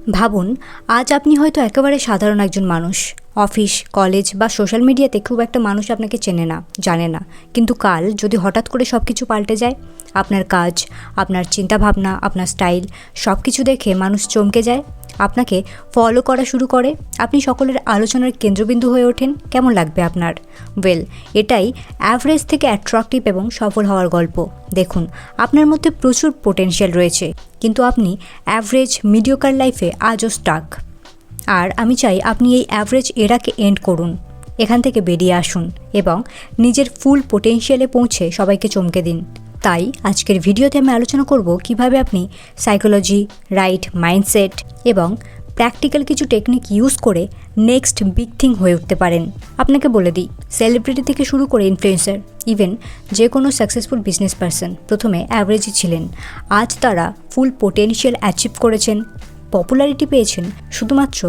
ভাবুন, আজ আপনি হয়তো একেবারে সাধারণ একজন মানুষ। অফিস, কলেজ বা সোশ্যাল মিডিয়াতে খুব একটা মানুষ আপনাকে চেনে না, জানে না। কিন্তু কাল যদি হঠাৎ করে সব কিছু পাল্টে যায়, আপনার কাজ, আপনার চিন্তাভাবনা, আপনার স্টাইল সব কিছু দেখে মানুষ চমকে যায়, আপনাকে ফলো করা শুরু করে, আপনি সকলের আলোচনার কেন্দ্রবিন্দু হয়ে ওঠেন, কেমন লাগবে আপনার? এটাই অ্যাভারেজ থেকে অ্যাট্রাকটিভ এবং সফল হওয়ার গল্প। দেখুন, আপনার মধ্যে প্রচুর পোটেনশিয়াল রয়েছে, কিন্তু আপনি অ্যাভারেজ মিডিওকার লাইফে আজও স্টাক। আর আমি চাই আপনি এই অ্যাভারেজ এরাকে এন্ড করুন, এখান থেকে বেরিয়ে আসুন এবং নিজের ফুল পোটেনশিয়ালে পৌঁছে সবাইকে চমকে দিন। তাই আজকের ভিডিওতে আমি আলোচনা করব কিভাবে আপনি সাইকোলজি, রাইট মাইন্ডসেট এবং প্র্যাকটিক্যাল কিছু টেকনিক ইউজ করে নেক্সট বিগ থিং হয়ে উঠতে পারেন। আপনাকে বলে দিই, সেলিব্রিটি থেকে শুরু করে ইনফ্লুয়েন্সার, ইভেন যে কোনো সাকসেসফুল বিজনেস পারসন প্রথমে অ্যাভারেজই ছিলেন। আজ তারা ফুল পোটেনশিয়াল অ্যাচিভ করেছেন, পপুলারিটি পেয়েছেন শুধুমাত্র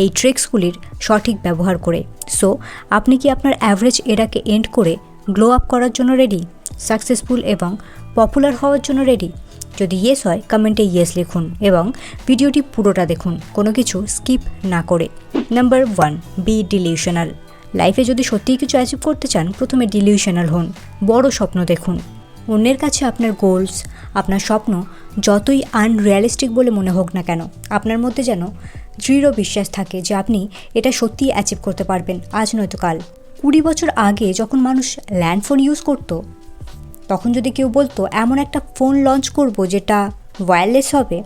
এই ট্রিক্সগুলির সঠিক ব্যবহার করে। সো আপনি কি আপনার অ্যাভারেজ এরাকে এন্ড করে গ্লো আপ করার জন্য রেডি? সাকসেসফুল এবং পপুলার হওয়ার জন্য রেডি? যদি ইয়েস হয়, কমেন্টে ইয়েস লিখুন এবং ভিডিওটি পুরোটা দেখুন, কোনো কিছু স্কিপ না করে। Number 1, be delusional. লাইফে যদি সত্যিই কিছু অ্যাচিভ করতে চান, প্রথমে ডিলিউশনাল হন। বড় স্বপ্ন দেখুন। অন্যের কাছে আপনার গোলস, আপনার স্বপ্ন যতই আনরিয়ালিস্টিক বলে মনে হোক না কেন, আপনার মধ্যে যেন দৃঢ় বিশ্বাস থাকে যে আপনি এটা সত্যিই অ্যাচিভ করতে পারবেন, আজ নয়তো কাল। 20 বছর আগে যখন মানুষ ল্যান্ডফোন ইউজ করতো, তখন যদি কেউ বলতো এমন একটা ফোন লঞ্চ করব যেটা ওয়্যারলেস হবে,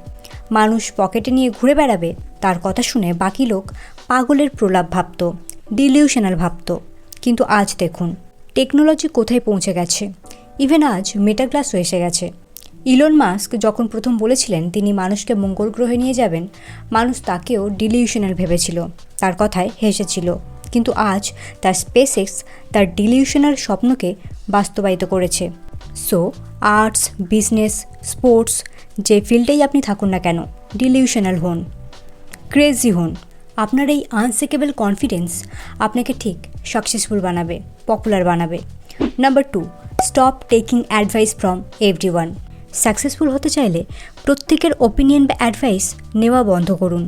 মানুষ পকেটে নিয়ে ঘুরে বেড়াবে, তার কথা শুনে বাকি লোক পাগলের প্রলাপ ভাবত, ডিলিউশনাল ভাবত। কিন্তু আজ দেখুন টেকনোলজি কোথায় পৌঁছে গেছে। ইভেন আজ মেটাগ্লাসও এসে গেছে। ইলন মাস্ক যখন প্রথম বলেছিলেন তিনি মানুষকে মঙ্গল গ্রহে নিয়ে যাবেন, মানুষ তাকেও ডিলিউশনাল ভেবেছিল, তার কথায় হেসেছিল। কিন্তু আজ তার স্পেসএক্স তার ডিলিউশনাল স্বপ্নকে বাস্তবায়িত করেছে। সো আর্টস, বিজনেস, স্পোর্টস, যে ফিল্ডেই আপনি থাকুন না কেন, ডিলিউশনাল হন, ক্রেজি হন। আপনার এই আনশেকেবল কনফিডেন্স আপনাকে ঠিক সাকসেসফুল বানাবে, পপুলার বানাবে। Number 2, stop taking advice from everyone. Successful হতে চাইলে প্রত্যেকের ওপিনিয়ন বা অ্যাডভাইস নেওয়া বন্ধ করুন।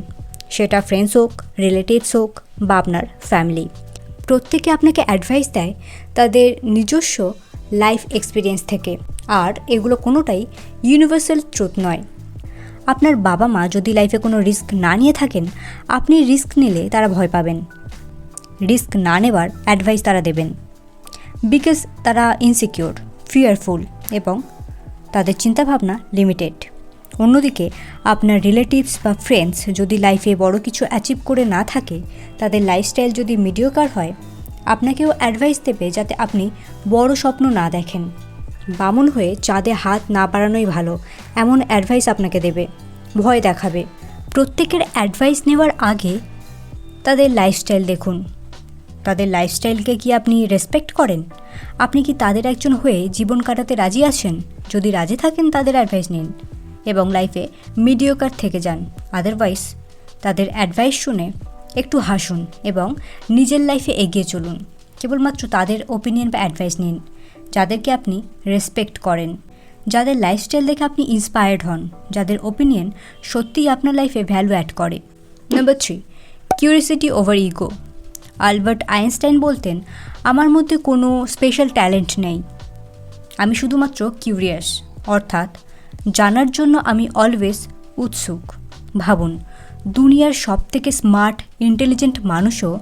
সেটা ফ্রেন্ডস হোক, রিলেটিভস হোক বা আপনার ফ্যামিলি। প্রত্যেকে আপনাকে অ্যাডভাইস দেয় তাদের নিজস্ব লাইফ এক্সপিরিয়েন্স থেকে, আর এগুলো কোনোটাই ইউনিভার্সাল ট্রুথ নয়। আপনার বাবা মা যদি লাইফে কোনো রিস্ক না নিয়ে থাকেন, আপনি রিস্ক নিলে তারা ভয় পাবেন। রিস্ক না নেওয়ার অ্যাডভাইস তারা দেবেন, বিকজ তারা ইনসিকিউর, ফিয়ারফুল এবং তাদের চিন্তাভাবনা লিমিটেড। অন্যদিকে আপনার রিলেটিভস বা ফ্রেন্ডস যদি লাইফে বড় কিছু অ্যাচিভ করে না থাকে, তাদের লাইফস্টাইল যদি মিডিওকার হয়, আপনাকেও অ্যাডভাইস দেবে যাতে আপনি বড় স্বপ্ন না দেখেন। বামন হয়ে চাঁদে হাত না বাড়ানোই ভালো, এমন অ্যাডভাইস আপনাকে দেবে, ভয় দেখাবে। প্রত্যেকের অ্যাডভাইস নেওয়ার আগে তাদের লাইফস্টাইল দেখুন। তাদের লাইফস্টাইলকে কি আপনি রেসপেক্ট করেন? আপনি কি তাদের একজন হয়ে জীবন কাটাতে রাজি আছেন? যদি রাজি থাকেন, তাদের অ্যাডভাইস নিন এবং লাইফে মিডিওকার থেকে যান। আদারওয়াইজ তাদের অ্যাডভাইস শুনে একটু হাসুন এবং নিজের লাইফে এগিয়ে চলুন। কেবলমাত্র তাদের ওপিনিয়ন বা অ্যাডভাইস নিন যাদেরকে আপনি রেসপেক্ট করেন, যাদের লাইফস্টাইল দেখে আপনি ইন্সপায়ার্ড হন, যাদের ওপিনিয়ন সত্যিই আপনার লাইফে ভ্যালু অ্যাড করে। Number 3, curiosity over ego. Albert Einstein বলতেন, আমার মধ্যে কোনো স্পেশাল ট্যালেন্ট নেই, আমি শুধুমাত্র কিউরিয়াস, অর্থাৎ জানার জন্য আমি অলওয়েজ উৎসুক। ভাবুন, দুনিয়ার সবথেকে স্মার্ট, ইন্টেলিজেন্ট মানুষও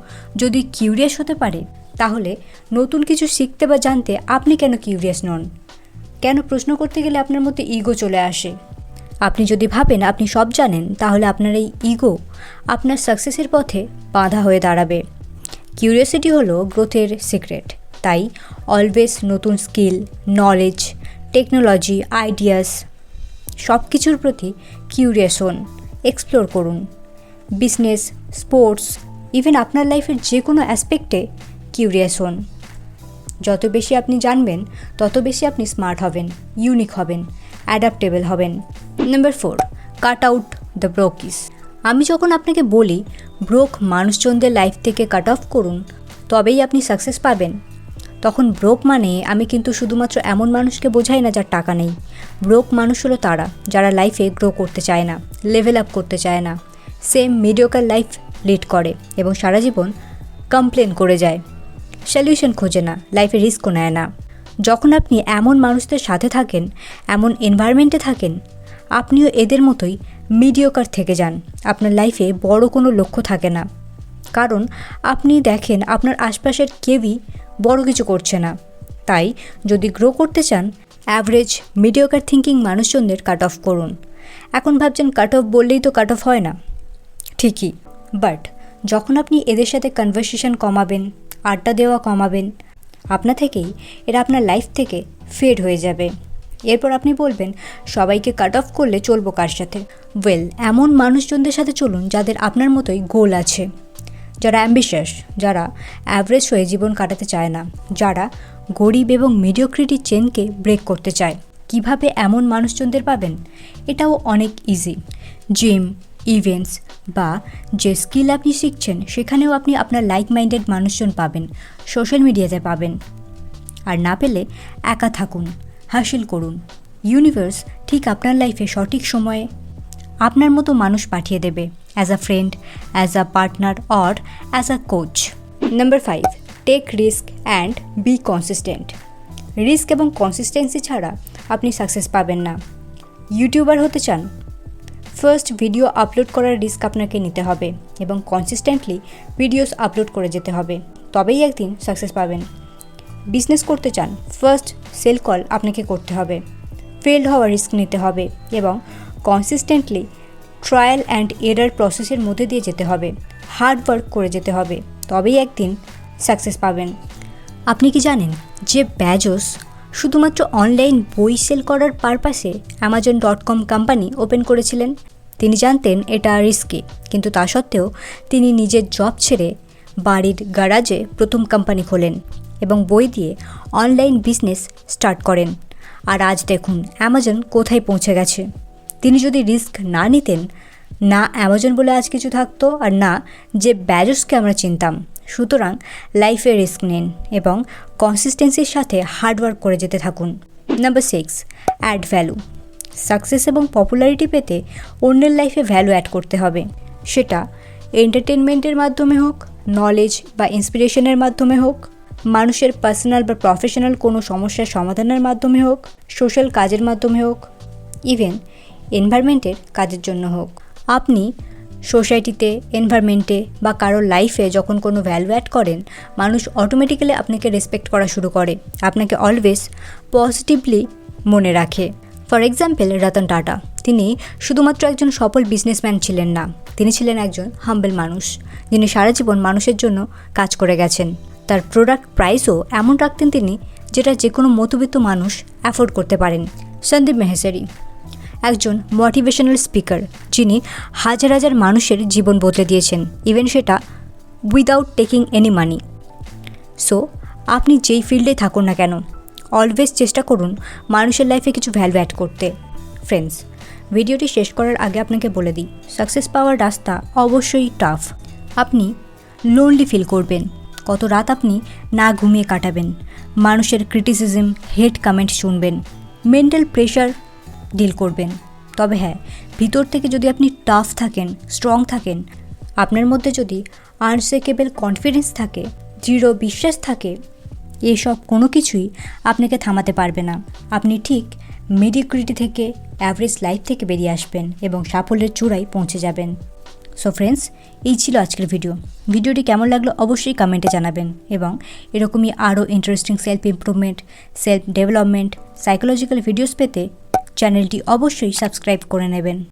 যদি কিউরিয়াস হতে পারে, তাহলে নতুন কিছু শিখতে বা জানতে আপনি কেন কিউরিয়াস নন? কেন প্রশ্ন করতে গেলে আপনার মধ্যে ইগো চলে আসে? আপনি যদি ভাবেন আপনি সব জানেন, তাহলে আপনার এই ইগো আপনার সাকসেসের পথে বাধা হয়ে দাঁড়াবে। কিউরিওসিটি হলো গ্রোথের সিক্রেট। তাই অলওয়েজ নতুন স্কিল, নলেজ, টেকনোলজি, আইডিয়াস সব কিছুর প্রতি কিউরিয়াস হন, এক্সপ্লোর করুন। বিজনেস, স্পোর্টস, ইভেন আপনার লাইফের যে কোনো অ্যাসপেক্টে কিউরিয়াস হন। যত বেশি আপনি জানবেন, তত বেশি আপনি স্মার্ট হবেন, ইউনিক হবেন, অ্যাডাপ্টেবল হবেন। Number 4, cut out the brokies. আমি যখন আপনাকে বলি ব্রোক মানুষজনদের লাইফ থেকে কাট অফ করুন, তবেই আপনি সাকসেস পাবেন, তখন ব্রোক মানে আমি কিন্তু শুধুমাত্র এমন মানুষকে বোঝাই না যার টাকা নেই। ব্রোক মানুষ হলো তারা যারা লাইফে গ্রো করতে চায় না, লেভেল আপ করতে চায় না, সেম মিডিওকার লাইফ লিড করে এবং সারা জীবন কমপ্লেন করে যায়, সলিউশন খোঁজে না, লাইফে রিস্কও নেয় না। যখন আপনি এমন মানুষদের সাথে থাকেন, এমন এনভায়রনমেন্টে থাকেন, আপনিও এদের মতোই মিডিওকার থেকে যান। আপনার লাইফে বড় কোনো লক্ষ্য থাকে না, কারণ আপনি দেখেন আপনার আশপাশের কেউই বড় কিছু করছে না। তাই যদি গ্রো করতে চান, অ্যাভারেজ মিডিওকার থিঙ্কিং মানুষজনদের কাট অফ করুন। এখন ভাবছেন কাট অফ বললেই তো কাট অফ হয় না, ঠিকই, বাট যখন আপনি এদের সাথে কনভারসেশন কমাবেন, আড্ডা দেওয়া কমাবেন, আপনা থেকেই এরা আপনার লাইফ থেকে ফেড হয়ে যাবে। এরপর আপনি বলবেন সবাইকে কাট অফ করলে চলবো কার সাথে? ওয়েল, এমন মানুষজনদের সাথে চলুন যাদের আপনার মতোই গোল আছে, যারা অ্যাম্বিশাস, যারা অ্যাভারেজ হয়ে জীবন কাটাতে চায় না, যারা গরিব এবং মিডিওক্রিটি চেনকে ব্রেক করতে চায়। কিভাবে এমন মানুষজনদের পাবেন? এটাও অনেক ইজি। জিম, ইভেন্টস বা যে স্কিল আপনি শিখছেন সেখানেও আপনি আপনার লাইক মাইন্ডেড মানুষজন পাবেন, সোশ্যাল মিডিয়াতে পাবেন। আর না পেলে একা থাকুন, হাসিল করুন। ইউনিভার্স ঠিক আপনার লাইফে সঠিক সময়ে আপনার মতো মানুষ পাঠিয়ে দেবে, as a friend, as a partner or as a coach. Number 5, take risk and be consistent. Risk এবং কনসিস্টেন্সি ছাড়া আপনি সাকসেস পাবেন না। ইউটিউবার হতে চান? ফার্স্ট ভিডিও আপলোড করার রিস্ক আপনাকে নিতে হবে এবং কনসিস্টেন্টলি ভিডিওস আপলোড করে যেতে হবে, তবেই একদিন সাকসেস পাবেন। বিজনেস করতে চান? ফার্স্ট সেল কল আপনাকে করতে হবে, ফেলড হওয়ার রিস্ক নিতে হবে এবং কনসিস্টেন্টলি ট্রায়াল অ্যান্ড এরার প্রসেসের মধ্যে দিয়ে যেতে হবে, হার্ড ওয়ার্ক করে যেতে হবে, তবেই একদিন সাকসেস পাবেন। আপনি কি জানেন যে বেজোস শুধুমাত্র অনলাইন বই সেল করার পারপাসে Amazon.com কোম্পানি ওপেন করেছিলেন? তিনি জানতেন এটা রিস্কি, কিন্তু তা সত্ত্বেও তিনি নিজের জব ছেড়ে বাড়ির গ্যারাজে প্রথম কোম্পানি খোলেন এবং বই দিয়ে অনলাইন বিজনেস স্টার্ট করেন। আর আজ দেখুন অ্যামাজন কোথায় পৌঁছে গেছে। তিনি যদি রিস্ক না নিতেন, না অ্যামাজন বলে আজ কিছু থাকতো আর না যে বেজোসকে আমরা চিনতাম। সুতরাং লাইফে রিস্ক নিন এবং কনসিস্টেন্সির সাথে হার্ডওয়ার্ক করে যেতে থাকুন। Number 6, add value. সাকসেস এবং পপুলারিটি পেতে অন্যের লাইফে ভ্যালু অ্যাড করতে হবে, সেটা এন্টারটেনমেন্টের মাধ্যমে হোক, নলেজ বা ইন্সপিরেশনের মাধ্যমে হোক, মানুষের পার্সোনাল বা প্রফেশনাল কোনো সমস্যার সমাধানের মাধ্যমে হোক, সোশ্যাল কাজের মাধ্যমে হোক, ইভেন এনভায়রনমেন্টের কাজের জন্য হোক। আপনি সোসাইটিতে, এনভায়রনমেন্টে বা কারোর লাইফে যখন কোনো ভ্যালু অ্যাড করেন, মানুষ অটোমেটিক্যালি আপনাকে রেসপেক্ট করা শুরু করে, আপনাকে অলওয়েজ পজিটিভলি মনে রাখে। ফর এক্সাম্পল, রতন টাটা, তিনি শুধুমাত্র একজন সফল বিজনেসম্যান ছিলেন না, তিনি ছিলেন একজন হাম্বল মানুষ, যিনি সারা জীবন মানুষের জন্য কাজ করে গেছেন। তার প্রোডাক্ট প্রাইসও এমন রাখতেন তিনি, যেটা যে কোনো মধ্যবিত্ত মানুষ অ্যাফোর্ড করতে পারেন। সন্দীপ মেহেশ্বরী, একজন মোটিভেশনাল স্পিকার, যিনি হাজার হাজার মানুষের জীবন বদলে দিয়েছেন, ইভেন সেটা without taking any money. So আপনি যেই ফিল্ডে থাকুন না কেন, অলওয়েজ চেষ্টা করুন মানুষের লাইফে কিছু ভ্যালু অ্যাড করতে। ফ্রেন্ডস, ভিডিওটি শেষ করার আগে আপনাকে বলে দিই, সাকসেস পাওয়ার রাস্তা অবশ্যই টাফ। আপনি লোনলি ফিল করবেন, কত রাত আপনি না ঘুমিয়ে কাটাবেন, মানুষের ক্রিটিসিজম, হেট কমেন্ট শুনবেন, মেন্টাল প্রেশার ডিল করবেন। তবে হ্যাঁ, ভিতর থেকে যদি আপনি টাফ থাকেন, স্ট্রং থাকেন, আপনার মধ্যে যদি আনশেকেবল কনফিডেন্স থাকে, দৃঢ় বিশ্বাস থাকে, এসব কোনো কিছুই আপনাকে থামাতে পারবে না। আপনি ঠিক মিডিওক্রিটি থেকে, অ্যাভারেজ লাইফ থেকে বেরিয়ে আসবেন এবং সাফল্যের চূড়ায় পৌঁছে যাবেন। সো ফ্রেন্ডস, এই ছিল আজকের ভিডিওটি কেমন লাগলো অবশ্যই কমেন্টে জানাবেন এবং এরকমই আরও interesting self improvement, self development, psychological videos পেতে চ্যানেলটি অবশ্যই সাবস্ক্রাইব করে নেবেন।